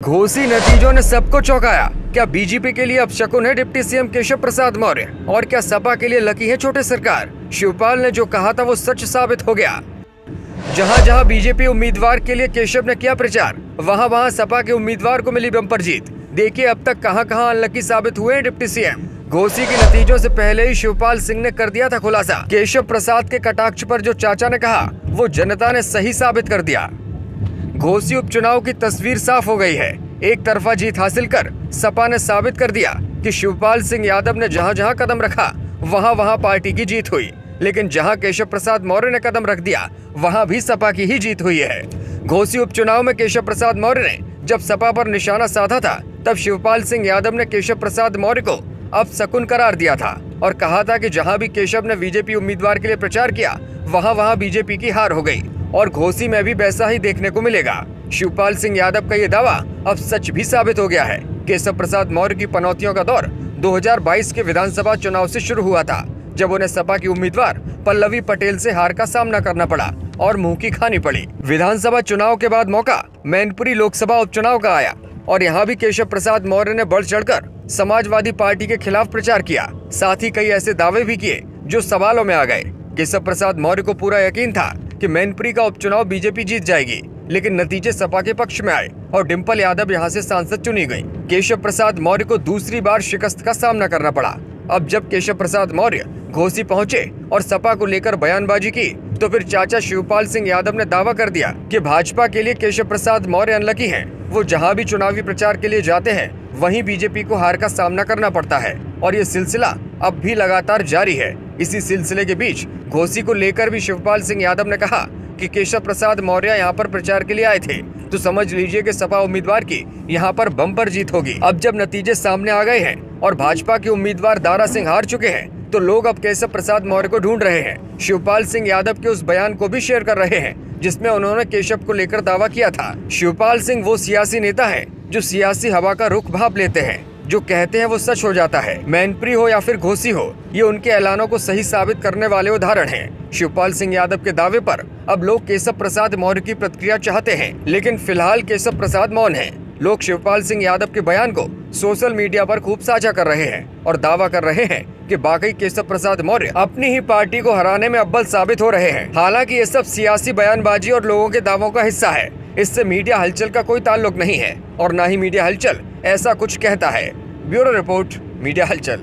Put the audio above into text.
घोसी नतीजों ने सबको चौंकाया। क्या बीजेपी के लिए अपशकुन है डिप्टी सीएम केशव प्रसाद मौर्य, और क्या सपा के लिए लकी है छोटे सरकार? शिवपाल ने जो कहा था वो सच साबित हो गया। जहां जहां बीजेपी उम्मीदवार के लिए केशव ने किया प्रचार, वहां वहां सपा के उम्मीदवार को मिली बम्पर जीत। देखिए अब तक कहां कहां अनलकी साबित हुए हैं डिप्टी सीएम। घोसी के नतीजों से पहले ही शिवपाल सिंह ने कर दिया था खुलासा। केशव प्रसाद के कटाक्ष पर जो चाचा ने कहा वो जनता ने सही साबित कर दिया। घोसी उपचुनाव की तस्वीर साफ हो गई है। एक तरफा जीत हासिल कर सपा ने साबित कर दिया कि शिवपाल सिंह यादव ने जहां जहां कदम रखा वहां वहां पार्टी की जीत हुई, लेकिन जहां केशव प्रसाद मौर्य ने कदम रख दिया वहां भी सपा की ही जीत हुई है। घोसी उपचुनाव में केशव प्रसाद मौर्य ने जब सपा पर निशाना साधा था, तब शिवपाल सिंह यादव ने केशव प्रसाद मौर्य को अपशकुन करार दिया था और कहा था कि जहां भी केशव ने बीजेपी उम्मीदवार के लिए प्रचार किया वहां वहां बीजेपी की हार हो गई, और घोसी में भी वैसा ही देखने को मिलेगा। शिवपाल सिंह यादव का ये दावा अब सच भी साबित हो गया है। केशव प्रसाद मौर्य की पनौतियों का दौर 2022 के विधानसभा चुनाव से शुरू हुआ था, जब उन्हें सपा की उम्मीदवार पल्लवी पटेल से हार का सामना करना पड़ा और मुंह की खानी पड़ी। विधानसभा चुनाव के बाद मौका मैनपुरी लोकसभा उपचुनाव का आया, और यहाँ भी केशव प्रसाद मौर्य ने बढ़ चढ़कर समाजवादी पार्टी के खिलाफ प्रचार किया। साथ ही कई ऐसे दावे भी किए जो सवालों में आ गए। केशव प्रसाद मौर्य को पूरा यकीन था कि मैनपुरी का उपचुनाव बीजेपी जीत जाएगी, लेकिन नतीजे सपा के पक्ष में आए और डिम्पल यादव यहां से सांसद चुनी गई। केशव प्रसाद मौर्य को दूसरी बार शिकस्त का सामना करना पड़ा। अब जब केशव प्रसाद मौर्य घोसी पहुंचे और सपा को लेकर बयानबाजी की, तो फिर चाचा शिवपाल सिंह यादव ने दावा कर दिया कि भाजपा के लिए केशव प्रसाद मौर्य अनलकी हैं। वो जहां भी चुनावी प्रचार के लिए जाते हैं वहीं बीजेपी को हार का सामना करना पड़ता है, और ये सिलसिला अब भी लगातार जारी है। इसी सिलसिले के बीच घोसी को लेकर भी शिवपाल सिंह यादव ने कहा कि केशव प्रसाद मौर्य यहाँ पर प्रचार के लिए आए थे, तो समझ लीजिए कि सपा उम्मीदवार की यहाँ पर बम्पर जीत होगी। अब जब नतीजे सामने आ गए हैं और भाजपा के उम्मीदवार दारा सिंह हार चुके हैं, तो लोग अब केशव प्रसाद मौर्य को ढूंढ रहे हैं। शिवपाल सिंह यादव के उस बयान को भी शेयर कर रहे हैं जिसमें उन्होंने केशव को लेकर दावा किया था। शिवपाल सिंह वो सियासी नेता है जो सियासी हवा का रुख भाप लेते हैं, जो कहते हैं वो सच हो जाता है। मैनपुरी हो या फिर घोसी हो, ये उनके ऐलानों को सही साबित करने वाले उदाहरण हैं। शिवपाल सिंह यादव के दावे पर अब लोग केशव प्रसाद मौर्य की प्रतिक्रिया चाहते हैं, लेकिन फिलहाल केशव प्रसाद मौन हैं। लोग शिवपाल सिंह यादव के बयान को सोशल मीडिया पर खूब साझा कर रहे हैं और दावा कर रहे हैं कि बाकी केशव प्रसाद मौर्य अपनी ही पार्टी को हराने में अव्वल साबित हो रहे हैं। हालांकि ये सब सियासी बयानबाजी और लोगों के दावों का हिस्सा है। इससे मीडिया हलचल का कोई ताल्लुक नहीं है, और न ही मीडिया हलचल ऐसा कुछ कहता है। ब्यूरो रिपोर्ट, मीडिया हलचल।